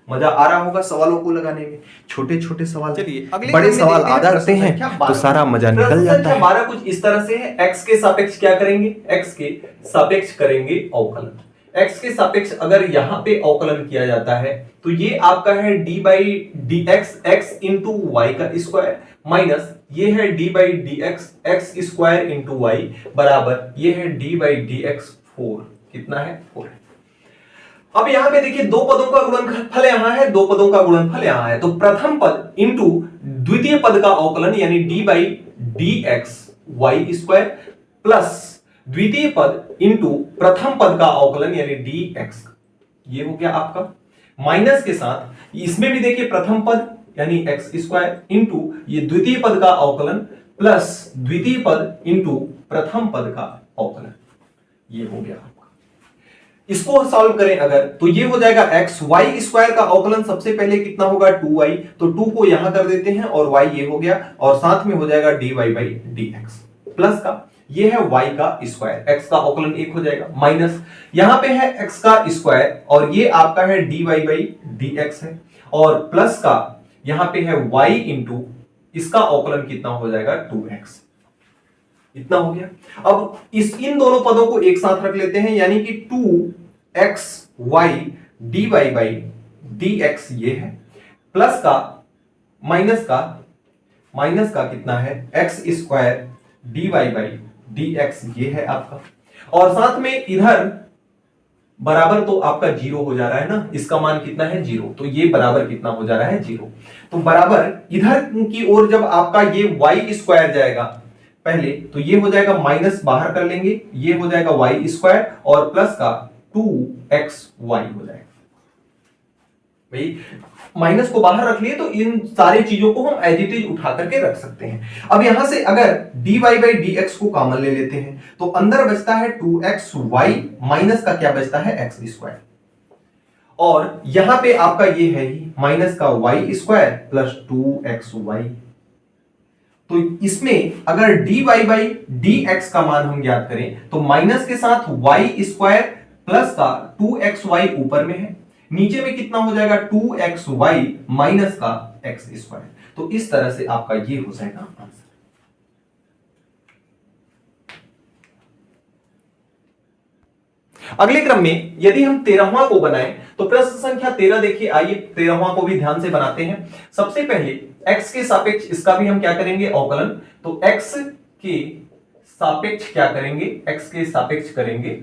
मजा आ रहा होगा सवालों को लगाने में, छोटे छोटे सवाल, चलिए बड़े सवाल आधा करते हैं तो सारा मजा निकल जाता है। 12 कुछ इस तरह से है, x के सापेक्ष क्या करेंगे, x के सापेक्ष करेंगे अवकलन। x के सापेक्ष अगर यहां पे अवकलन किया जाता है तो ये आपका है d by d x x into y का स्क्वायर माइनस ये है d by d x x square into y बराबर ये है d बाई डी एक्स 4, कितना है 4। अब यहां पे देखिए दो पदों का गुणनफल यहां है, दो पदों का गुणनफल यहां है, तो प्रथम पद इंटू द्वितीय पद का अवकलन यानी d by d x y square plus द्वितीय पद इंटू प्रथम पद का अवकलन यानी dx, ये हो गया आपका माइनस के साथ इसमें भी देखिए प्रथम पद यानी x स्क्वायर इंटू ये द्वितीय पद का अवकलन प्लस द्वितीय पद इंटू प्रथम पद का अवकलन, ये हो गया आपका। इसको सॉल्व करें अगर तो ये हो जाएगा x, y स्क्वायर का अवकलन सबसे पहले कितना होगा 2y, तो 2 को यहां कर देते हैं और y ये हो गया और साथ में हो जाएगा dy बाई dx प्लस का ये है y का स्क्वायर, x का अवकलन 1 हो जाएगा माइनस यहां पे है x का स्क्वायर और ये आपका है dy बाई dx है और प्लस का यहां पे है y इंटू इसका अवकलन कितना हो जाएगा 2x, इतना हो गया। अब इन दोनों पदों को एक साथ रख लेते हैं यानी कि 2xy dy बाई dx ये है प्लस का माइनस का कितना है x square dy by dx ये है आपका और साथ में इधर बराबर तो आपका 0 हो जा रहा है ना, इसका मान कितना है 0, तो ये बराबर कितना हो जा रहा है 0, तो बराबर इधर की ओर जब आपका ये y स्क्वायर जाएगा पहले तो ये हो जाएगा माइनस बाहर कर लेंगे, ये हो जाएगा y स्क्वायर और प्लस का 2xy हो जाएगा। भाई माइनस को बाहर रख लिए तो इन सारी चीजों को हम एज इट इज उठा करके रख सकते हैं। अब यहां से अगर dy बाई dx को कॉमन ले लेते हैं तो अंदर बचता है 2xy माइनस का क्या बचता है x स्क्वायर और यहां पे आपका ये है ही माइनस का वाई स्क्वायर प्लस 2xy। तो इसमें अगर dy बाई dx का मान हम ज्ञात करें तो माइनस के साथ y स्क्वायर प्लस का 2xy ऊपर में है, नीचे में कितना हो जाएगा 2xy माइनस का x स्क्वायर। तो इस तरह से आपका ये हो जाएगा आंसर। अगले क्रम में यदि हम 13वां को बनाएं तो प्रश्न संख्या 13 देखिए, आइए 13वां को भी ध्यान से बनाते हैं। सबसे पहले x के सापेक्ष इसका भी हम क्या करेंगे अवकलन। तो x के सापेक्ष क्या करेंगे, x के सापेक्ष करेंगे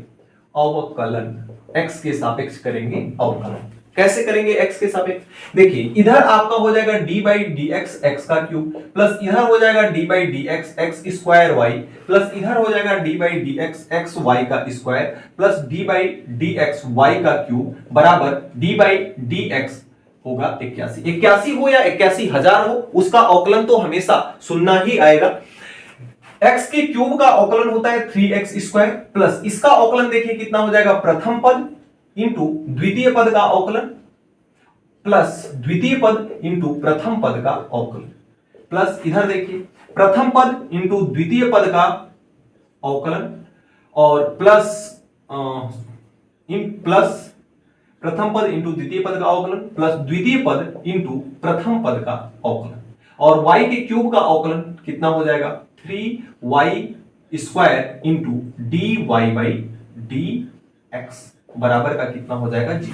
अवकलन, x के सापेक्ष करेंगे अवकलन। कैसे करेंगे x के सापेक्ष, देखिए इधर आपका हो जाएगा d by d x x का क्यूब प्लस इधर हो जाएगा d by d x x square y plus इधर हो जाएगा d by d x x y का square plus d by d x y का क्यूब बराबर d बाई डी एक्स होगा 81। 81 हो या 81,000 हो, उसका अवकलन तो हमेशा सुनना ही आएगा। x के क्यूब का अवकलन होता है 3x स्क्वायर प्लस इसका अवकलन देखिए कितना हो जाएगा प्रथम पद इंटू द्वितीय पद का अवकलन प्लस द्वितीय पद इंटू प्रथम पद का अवकलन प्लस इधर देखिए प्रथम पद इंटू द्वितीय पद का अवकलन और प्लस प्रथम पद इंटू द्वितीय पद का अवकलन प्लस द्वितीय पद इंटू प्रथम पद का अवकलन और y के क्यूब का अवकलन कितना हो जाएगा 3y square into d y by d x बराबर का कितना हो जाएगा जी।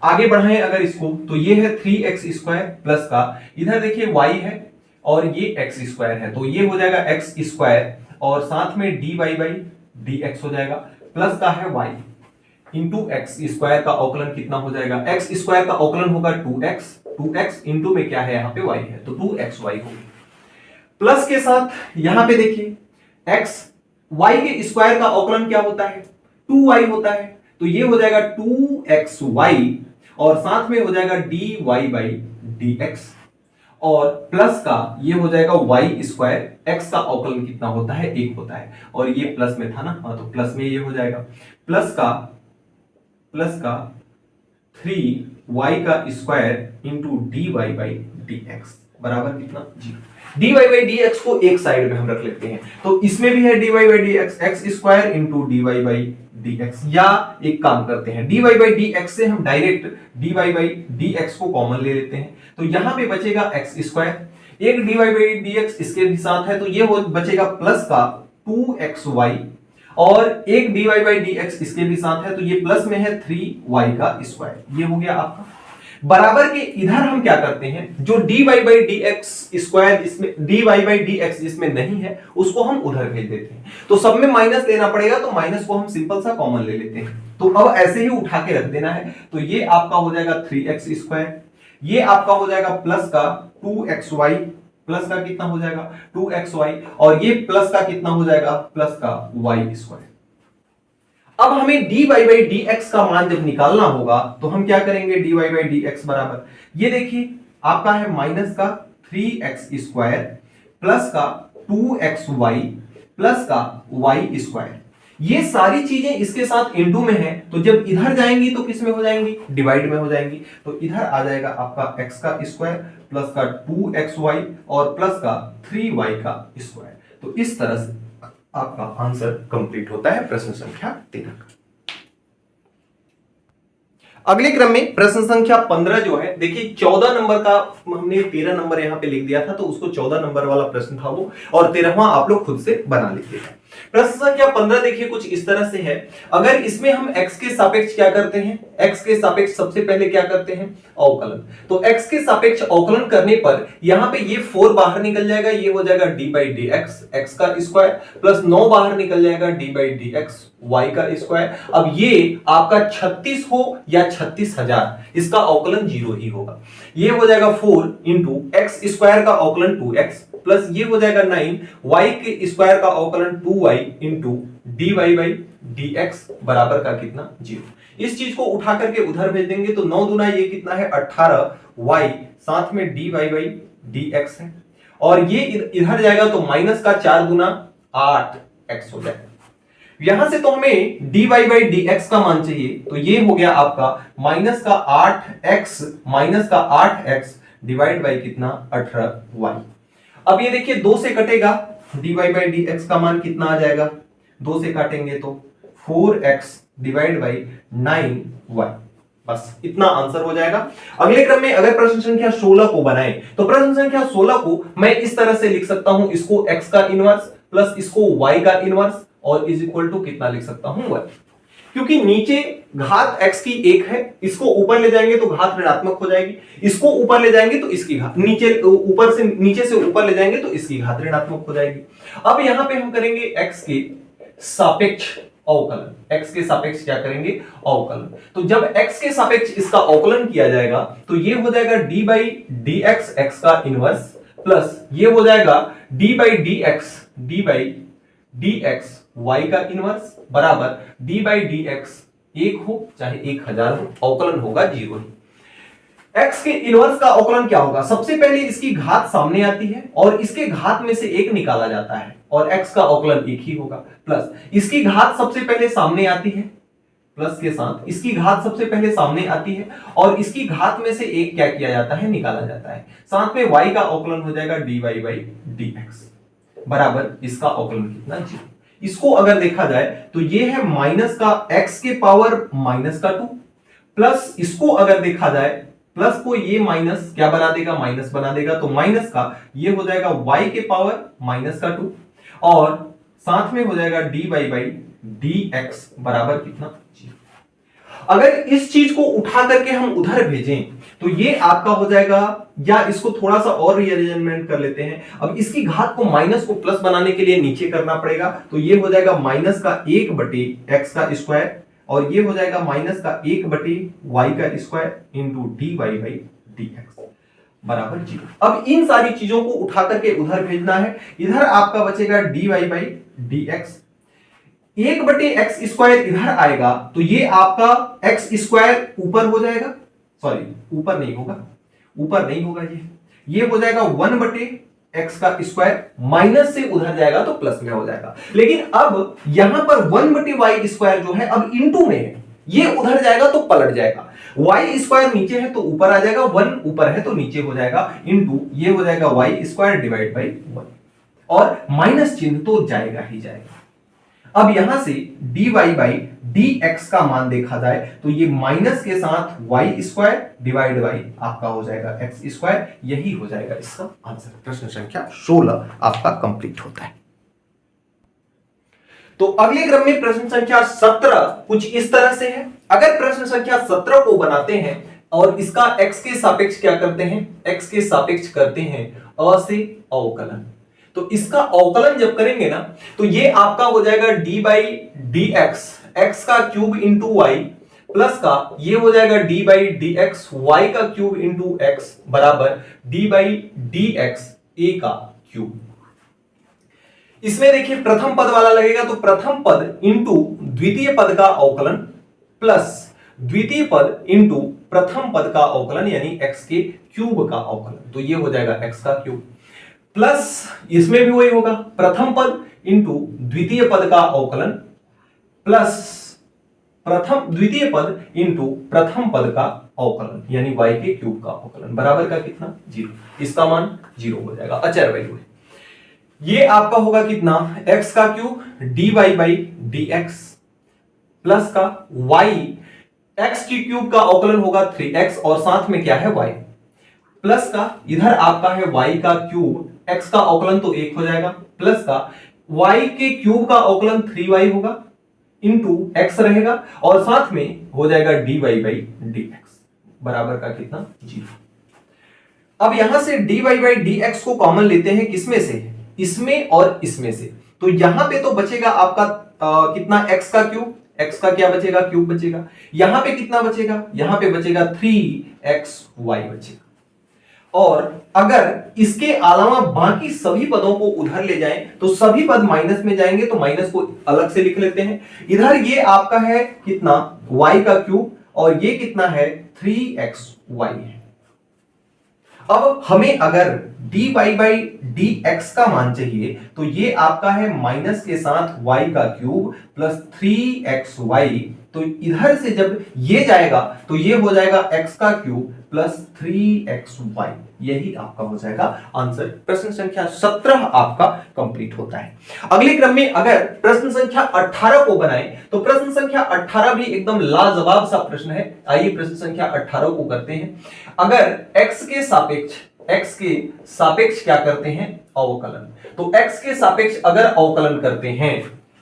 आगे बढ़ाएं अगर इसको तो ये है 3x स्क्वायर प्लस का इधर देखिए y है और ये x स्क्वायर है, तो ये हो जाएगा x स्क्वायर और साथ में dy बाई dx हो जाएगा प्लस का है y इंटू एक्स स्क्वायर का अवकलन कितना हो जाएगा, x स्क्वायर का अवकलन होगा 2x इंटू में क्या है यहाँ पे y है तो 2xy होगी प्लस के साथ यहाँ पे देखिए x y के स्क्वायर का अवकलन क्या होता है 2y होता है, तो ये हो जाएगा 2xy और साथ में हो जाएगा dy बाई dx और प्लस का ये हो जाएगा y स्क्वायर x का अवकलन कितना होता है 1 होता है और ये प्लस में था ना, तो प्लस में ये हो जाएगा प्लस का 3y का square into dy by dx बराबर कितना 0। dy बाई dx को एक साइड में हम रख लेते हैं, तो इसमें भी है dy by dx x square into dy by dx, या एक काम करते हैं dy बाई dx से हम डायरेक्ट dy बाई dx को कॉमन ले लेते हैं, तो यहां पे बचेगा x स्क्वायर, एक dy बाई dx इसके भी साथ है तो ये बचेगा प्लस का 2xy और एक dy बाई dx इसके भी साथ है तो ये प्लस में है 3y का स्क्वायर, ये हो गया आपका बराबर के इधर हम क्या करते हैं जो dy बाई dx स्क्वायर जिसमें dy बाई dx जिसमें नहीं है उसको हम उधर भेज देते हैं, तो सब में माइनस लेना पड़ेगा तो माइनस को हम सिंपल सा कॉमन ले लेते हैं, तो अब ऐसे ही उठा के रख देना है, तो ये आपका हो जाएगा 3x स्क्वायर, ये आपका हो जाएगा प्लस का 2xy प्लस का कितना हो जाएगा 2xy और ये प्लस का कितना हो जाएगा प्लस का y स्क्वायर। अब हमें dy बाई dx का मान जब निकालना होगा तो हम क्या करेंगे dy बाई dx बराबर ये देखिए आपका है माइनस का 3x स्क्वायर प्लस का 2xy प्लस का y स्क्वायर, ये सारी चीजें इसके साथ इनटू में है तो जब इधर जाएंगी तो किस में हो जाएंगी डिवाइड में हो जाएंगी, तो इधर आ जाएगा आपका x का स्क्वायर प्लस का 2xy और प्लस का 3y का स्क्वायर। तो इस तरह से आपका आंसर कंप्लीट होता है प्रश्न संख्या 13 का। अगले क्रम में प्रश्न संख्या 15 जो है देखिए 14 नंबर का हमने 13 नंबर यहां पे लिख दिया था तो उसको 14 नंबर वाला प्रश्न था वो, और 13वां आप लोग खुद से बना लीजिएगा। प्रश्न संख्या 15 देखिए कुछ इस तरह से है, अगर इसमें हम x के सापेक्ष क्या करते हैं, x के सापेक्ष सबसे पहले क्या करते हैं अवकलन, तो x के सापेक्ष अवकलन करने पर यहां पे ये 4 बाहर निकल जाएगा, ये हो जाएगा d by d x x का स्क्वायर प्लस 9 बाहर निकल जाएगा d by d x y का स्क्वायर। अब ये आपका 36 हो या 36,000 इसका अवकलन 0 ही होगा, ये हो जाएगा 4 इंटू एक्स स्क्वायर का अवकलन 2x प्लस ये हो जाएगा 9 y के स्क्वायर का अवकलन 2y into dy by dx बराबर का कितना 0। इस चीज को उठा करके उधर भेज देंगे तो 9 दूना ये कितना है 18y साथ में dy बाई dx है और ये इधर जाएगा तो माइनस का 4 गुना 8x हो जाएगा। यहां से तो हमें dy बाई डी एक्स का मान चाहिए, तो ये हो गया आपका माइनस का 8x डिवाइड बाई कितना 18y। अब ये देखिए 2 से कटेगा, dy बाई डी एक्स का मान कितना आ जाएगा, 2 से काटेंगे तो 4x डिवाइड बाई 9y। बस इतना आंसर हो जाएगा। अगले क्रम में अगर प्रश्न संख्या 16 को बनाएं तो प्रश्न संख्या 16 को मैं इस तरह से लिख सकता हूं, इसको x का इनवर्स प्लस इसको y का इनवर्स और इज इक्वल टू कितना लिख सकता हूं 1, क्योंकि नीचे घात x की 1 है, इसको ऊपर ले जाएंगे तो घात ऋणात्मक हो जाएगी, इसको ऊपर ले जाएंगे तो इसकी घात नीचे से ऊपर ले जाएंगे तो इसकी घात ऋणात्मक हो जाएगी। अब यहां पे हम करेंगे x के सापेक्ष अवकलन, x के सापेक्ष क्या करेंगे अवकलन। तो जब x के सापेक्ष इसका अवकलन किया जाएगा तो ये हो जाएगा d by d x x का इनवर्स प्लस ये हो जाएगा d by d x y का इनवर्स बराबर d बाई डी एक्स 1 हो चाहे 1000 हो, अवकलन होगा 0 ही। x के इनवर्स का अवकलन क्या होगा, सबसे पहले इसकी घात सामने आती है और इसके घात में से 1 निकाला जाता है और x का अवकलन 1 ही होगा, प्लस इसकी घात सबसे पहले सामने आती है, प्लस के साथ इसकी घात सबसे पहले सामने आती है और इसकी घात में से 1 क्या किया जाता है निकाला जाता है, साथ में y का अवकलन हो जाएगा dy बाई डी एक्स बराबर इसका अवकलन कितना 0। इसको अगर देखा जाए तो ये है माइनस का x के पावर माइनस का 2 प्लस इसको अगर देखा जाए प्लस को ये माइनस क्या बना देगा माइनस बना देगा, तो माइनस का ये हो जाएगा y के पावर माइनस का 2 और साथ में हो जाएगा dy बाई डी एक्स बराबर कितना 0। अगर इस चीज को उठा करके हम उधर भेजें तो ये आपका हो जाएगा, या इसको थोड़ा सा और रीअरेंजमेंट कर लेते हैं, अब इसकी घात को माइनस को प्लस बनाने के लिए नीचे करना पड़ेगा, तो ये हो जाएगा माइनस का 1 बटे एक्स का स्क्वायर और ये हो जाएगा माइनस का 1 बटे y का square into dy by d x बराबर 0। अब इन सारी चीजों को उठा करके उधर भेजना है, इधर आपका बचेगा dy बाई डी एक्स, 1 बटे एक्स स्क्वायर इधर आएगा तो ये आपका एक्स स्क्वायर ऊपर हो जाएगा, सॉरी ऊपर नहीं होगा, ये हो जाएगा 1 बटे एक्स का स्क्वायर, माइनस से उधर जाएगा तो प्लस में हो जाएगा। लेकिन अब यहां पर 1 बटे वाई स्क्वायर जो है अब इंटू में है, ये उधर जाएगा तो पलट जाएगा, वाई स्क्वायर नीचे है तो ऊपर आ जाएगा, 1 ऊपर है तो नीचे हो जाएगा, इंटू ये हो जाएगा वाई स्क्वायर डिवाइड बाई 1 और माइनस चिन्ह तो जाएगा ही जाएगा। अब यहां से dy बाई डी एक्स का मान देखा जाए तो ये माइनस के साथ वाई स्क्वायर डिवाइड बाई आपका हो जाएगा एक्स स्क्वायर, यही हो जाएगा इसका आंसर। प्रश्न संख्या 16 आपका कंप्लीट होता है। तो अगले क्रम में प्रश्न संख्या 17 कुछ इस तरह से है। अगर प्रश्न संख्या 17 को बनाते हैं और इसका x के सापेक्ष क्या करते हैं, x के सापेक्ष करते हैं अ से अवकलन, तो इसका अवकलन जब करेंगे ना तो ये आपका हो जाएगा d by d x x का क्यूब इंटू वाई प्लस का ये हो जाएगा d by d x y का क्यूब इंटू एक्स बराबर d by d x a का क्यूब। इसमें देखिए प्रथम पद वाला लगेगा तो प्रथम पद इंटू द्वितीय पद का अवकलन प्लस द्वितीय पद इंटू प्रथम पद का अवकलन यानी x के क्यूब का अवकलन, तो ये हो जाएगा x का क्यूब प्लस इसमें भी वही होगा प्रथम पद इंटू द्वितीय पद का अवकलन प्लस द्वितीय पद इंटू प्रथम पद का अवकलन यानी y के क्यूब का अवकलन बराबर का कितना 0, इसका मान 0 हो जाएगा, अचर वैल्यू है। ये आपका होगा कितना x का cube dy by d x plus का y x की क्यूब का अवकलन होगा 3x और साथ में क्या है y प्लस का इधर आपका है y का क्यूब x का अवकलन तो 1 हो जाएगा प्लस का y के क्यूब का अवकलन 3y होगा इंटू x रहेगा और साथ में हो जाएगा dy बाई डी एक्स बराबर का कितना 0। अब यहां से dy बाई डी एक्स को कॉमन लेते हैं, किसमें से, इसमें और इसमें से, तो यहां पे तो बचेगा आपका कितना x का क्यूब, x का क्या बचेगा क्यूब बचेगा, यहां पे कितना बचेगा, यहां पे बचेगा 3xy बचेगा। और अगर इसके अलावा बाकी सभी पदों को उधर ले जाएं तो सभी पद माइनस में जाएंगे, तो माइनस को अलग से लिख लेते हैं। इधर ये आपका है कितना y का क्यूब और ये कितना है 3xy है। अब हमें अगर dy बाई dx का मान चाहिए तो ये आपका है माइनस के साथ y का क्यूब प्लस 3xy, तो इधर से जब ये जाएगा तो ये हो जाएगा x का क्यूब प्लस 3xy, यही आपका हो जाएगा आंसर। प्रश्न संख्या 17 आपका कंप्लीट होता है। अगले क्रम में अगर प्रश्न संख्या 18 को बनाएं तो प्रश्न संख्या 18 भी एकदम लाजवाब सा प्रश्न है। आइए प्रश्न संख्या 18 को करते हैं। अगर x के सापेक्ष क्या करते हैं, अवकलन, तो x के सापेक्ष अगर अवकलन करते हैं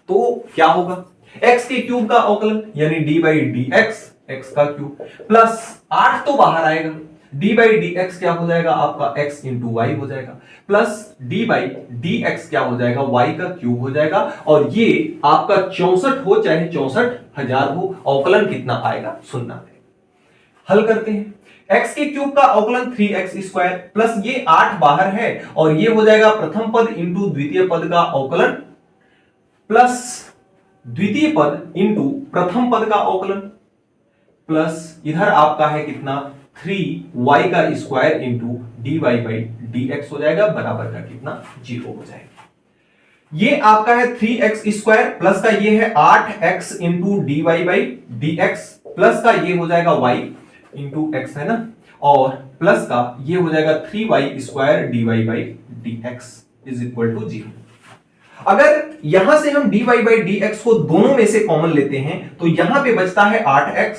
तो क्या होगा, x के क्यूब का अवकलन यानी d by d x, x का क्यूब प्लस 8 तो बाहर आएगा, d बाई डी एक्स क्या हो जाएगा आपका x इंटू वाई हो जाएगा, plus d by d x क्या हो जाएगा y का क्यूब हो जाएगा, और ये आपका 64 हो चाहे 64,000 हो, अवकलन कितना आएगा सुनना है। हल करते हैं। x के क्यूब का अवकलन 3x स्क्वायर प्लस ये 8 बाहर है और ये हो जाएगा प्रथम पद इंटू द्वितीय पद का अवकलन प्लस द्वितीय पद इंटू प्रथम पद का अवकलन प्लस इधर आपका है कितना 3y का square into dy by dx हो जाएगा, बराबर का कितना 0 हो जाएगा। ये आपका है 3x स्क्वायर प्लस का ये है 8x into dy by dx plus का ये हो जाएगा y इंटू x है ना, और प्लस का ये हो जाएगा 3y square dy by dx is equal to 0। अगर यहां से हम dy बाई dx को दोनों में से कॉमन लेते हैं तो यहां पे बचता है 8x,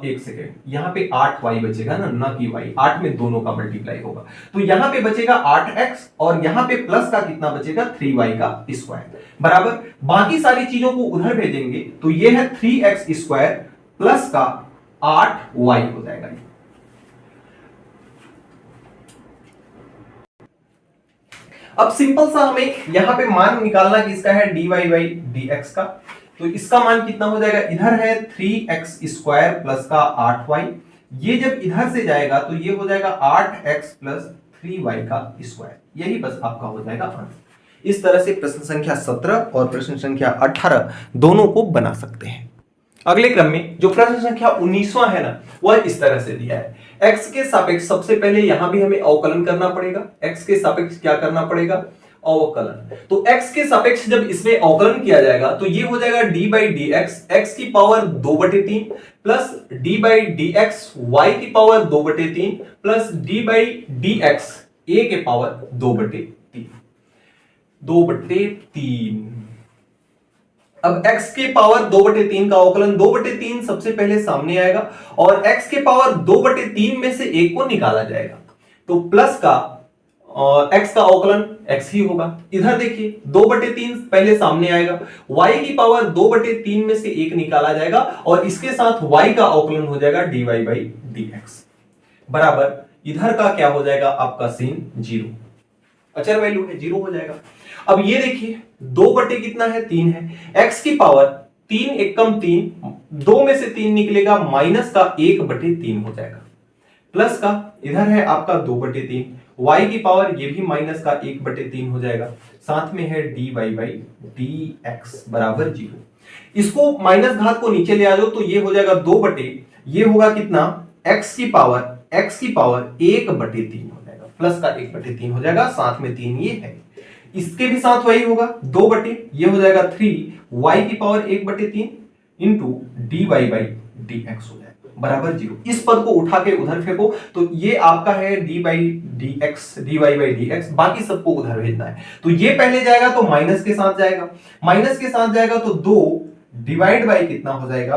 एक सेकेंड, यहां पे 8y बचेगा ना कि y, 8 में दोनों का मल्टीप्लाई होगा, तो यहां पे बचेगा 8x और यहां पे प्लस का कितना बचेगा 3y का स्क्वायर, बराबर बाकी सारी चीजों को उधर भेजेंगे तो ये है 3x स्क्वायर प्लस का 8y हो जाएगा। अब सिंपल सा हमें यहां पे मान निकालना किसका है, dy बाई dx का, तो इसका मान कितना हो जाएगा, इधर है 3x स्क्वायर प्लस का 8y, ये जब इधर से जाएगा तो ये हो जाएगा 8x प्लस 3y का स्क्वायर, यही बस आपका हो जाएगा आंसर। इस तरह से प्रश्न संख्या 17 और प्रश्न संख्या 18 दोनों को बना सकते हैं। अगले क्रम में जो प्रश्न संख्या 19वां है ना, वह इस तरह से दिया है। x के सापेक्ष सबसे पहले यहां भी हमें अवकलन करना पड़ेगा। x के सापेक्ष क्या करना पड़ेगा, अवकलन। तो x के सापेक्ष जब इसमें अवकलन किया जाएगा तो ये हो जाएगा d by d x, x की power 2/3 plus d by d x, y की power 2/3 plus d by d x, a के पावर 2/3। अब x के पावर 2/3 का अवकलन 2/3 सबसे पहले सामने आएगा और x के पावर 2/3 में से एक को निकाला जाएगा, तो प्लस का x का अवकलन x ही होगा। इधर देखिए 2/3 पहले सामने आएगा, y की पावर 2/3 में से एक निकाला जाएगा और इसके साथ y का अवकलन हो जाएगा dy बाई dx, बराबर इधर का क्या हो जाएगा आपका sin 0, अचर वैल्यू है 0 हो जाएगा। अब ये देखिए 2 बटे कितना है 3 है, x की पावर 3 एकम 3, 2 में से 3 निकलेगा माइनस का 1/3 हो जाएगा, प्लस का इधर है आपका 2/3, y की पावर ये भी माइनस का 1/3 हो जाएगा, साथ में है dy बाई dx बराबर 0। इसको माइनस घात को नीचे ले आ जाओ तो ये हो जाएगा 2 बटे, ये होगा कितना x की पावर 1/3 हो जाएगा, प्लस का 1/3 हो जाएगा, साथ में 3 ये है, इसके भी साथ वही होगा 2 बटे, ये हो जाएगा 3 y की power 1/3 into dy by dx हो जाएगा बराबर 0। इस पद को उठा के उधर फेंको तो ये आपका है dy बाई dx, बाकी सबको उधर भेजना है, तो ये पहले जाएगा तो माइनस के साथ जाएगा, माइनस के साथ जाएगा तो 2 डिवाइड बाई कितना हो जाएगा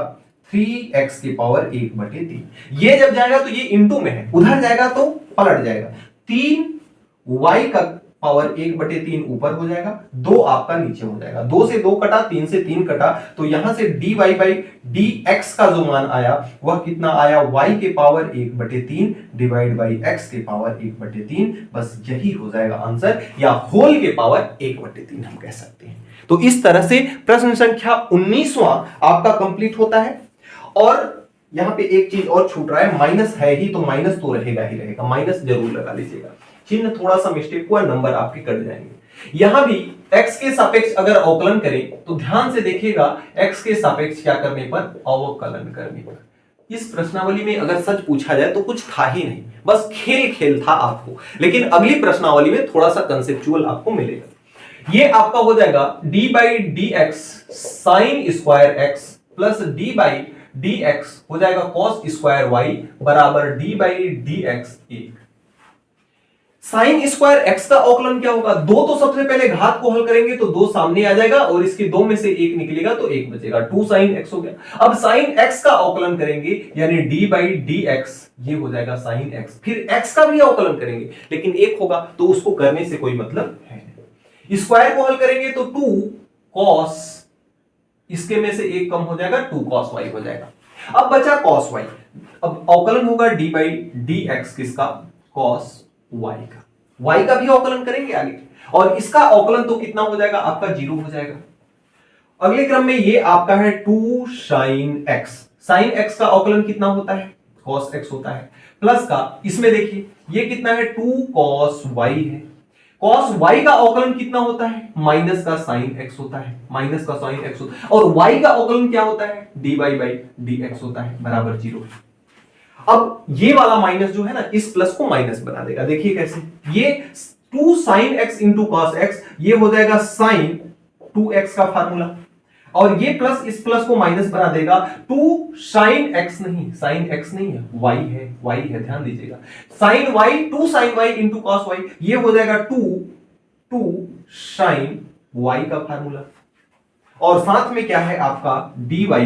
3x की पावर 1/3, ये जब जाएगा तो ये इंटू में है, उधर जाएगा तो पलट जाएगा, 3y का पावर 1/3 ऊपर हो जाएगा, 2 आपका नीचे हो जाएगा, 2 से 2 कटा, 3 से 3 कटा, तो यहां से dy बाई dx का जो मान आया वह कितना आया, y के पावर 1/3 डिवाइड बाई x के पावर 1/3, बस यही हो जाएगा आंसर, या होल के पावर 1/3 हम कह सकते हैं। तो इस तरह से प्रश्न संख्या 19वां आपका कंप्लीट होता है। और यहां पे एक चीज और छूट रहा है, माइनस है ही तो माइनस तो रहेगा ही रहेगा, माइनस जरूर लगा लीजिएगा, चिन्ह थोड़ा सा मिस्टेक हुआ नंबर आपके कट जाएंगे। यहां भी x के सापेक्ष अगर अवकलन करें तो ध्यान से देखिएगा, x के सापेक्ष क्या करने पर, अवकलन करने पर, इस प्रश्नावली में अगर सच पूछा जाए तो कुछ था ही नहीं, बस खेल खेल था आपको। लेकिन अगली प्रश्नावली में थोड़ा सा कंसेप्चुअल आपको मिलेगा। ये आपका हो जाएगा D by d x sine square x plus D by d x हो जाएगा कॉस स्क्वायर वाई बराबर डी बाई डी एक्स एक। साइन स्क्वायर एक्स का अवकलन क्या होगा? दो तो सबसे पहले घात को हल करेंगे तो दो सामने आ जाएगा और इसके दो में से एक निकलेगा तो एक बचेगा, 2 साइन एक्स हो गया। अब साइन एक्स का अवकलन करेंगे यानी डी बाई डी एक्स, ये हो जाएगा साइन एक्स। फिर एक्स का भी अवकलन करेंगे लेकिन एक होगा तो उसको करने से कोई मतलब है नहीं। स्क्वायर को हल करेंगे तो 2 कॉस, इसके में से एक कम हो जाएगा, 2 कॉस वाई हो जाएगा। अब बचा कॉस वाई, अब अवकलन होगा डी बाई डी एक्स किसका? कॉस वाई का। वाई का भी अवकलन करेंगे आगे और इसका अवकलन तो कितना हो जाएगा आपका? 0 हो जाएगा। अगले क्रम में ये आपका है 2 साइन एक्स। साइन एक्स का अवकलन कितना होता है? कॉस एक्स होता है। प्लस का इसमें देखिए ये कितना है? 2 कॉस वाई है। कॉस वाई का अवकलन कितना होता है? माइनस का साइन एक्स होता है, माइनस का साइन एक्स होता है। और वाई का अवकलन क्या होता है? D y by d x होता है बराबर 0। अब ये वाला माइनस जो है ना, इस प्लस को माइनस बना देगा। देखिए कैसे, ये 2 sine x into cos x, ये हो जाएगा साइन 2x का फार्मूला, और ये प्लस इस प्लस को माइनस बना देगा। 2 साइन एक्स नहीं, साइन एक्स नहीं है, y है, y है, ध्यान दीजिएगा। Sine y, 2 sine y into cos y, ये हो जाएगा 2 साइन y का फार्मूला, और साथ में क्या है आपका? dy बाई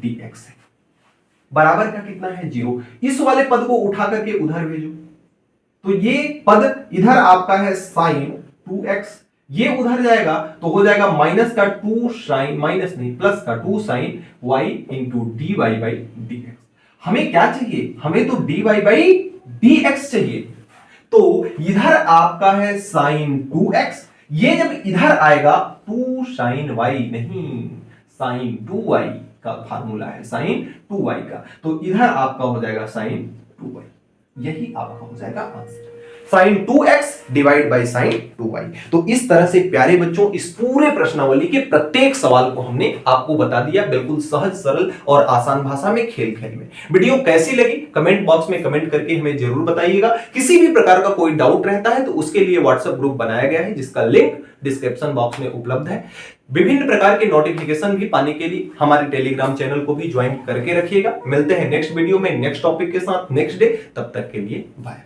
dx है, बराबर का कितना है? 0। इस वाले पद को उठा करके उधर भेजो तो ये पद इधर आपका है साइन 2x, ये उधर जाएगा तो हो जाएगा माइनस का 2 साइन, माइनस नहीं प्लस का 2 sine y into d y by d x. हमें क्या चाहिए? हमें तो d y by d x चाहिए। तो इधर आपका है साइन 2x, ये जब इधर आएगा 2 साइन y नहीं, साइन 2y का फार्मूला है, साइन 2y का, तो इधर आपका हो जाएगा साइन 2y। यही आपका हो जाएगा answer, sine 2x divide by sine 2y। तो इस तरह से प्यारे बच्चों इस पूरे प्रश्नावली के प्रत्येक सवाल को हमने आपको बता दिया, बिल्कुल सहज सरल और आसान भाषा में, खेल खेल में। वीडियो कैसी लगी कमेंट बॉक्स में कमेंट करके हमें जरूर बताइएगा। किसी भी प्रकार का कोई डाउट रहता है तो उसके लिए व्हाट्सएप ग्रुप बनाया गया है जिसका लिंक डिस्क्रिप्शन बॉक्स में उपलब्ध है। विभिन्न प्रकार के नोटिफिकेशन भी पाने के लिए हमारे टेलीग्राम चैनल को भी ज्वाइन करके रखिएगा। मिलते हैं नेक्स्ट वीडियो में नेक्स्ट टॉपिक के साथ नेक्स्ट डे, तब तक के लिए बाय।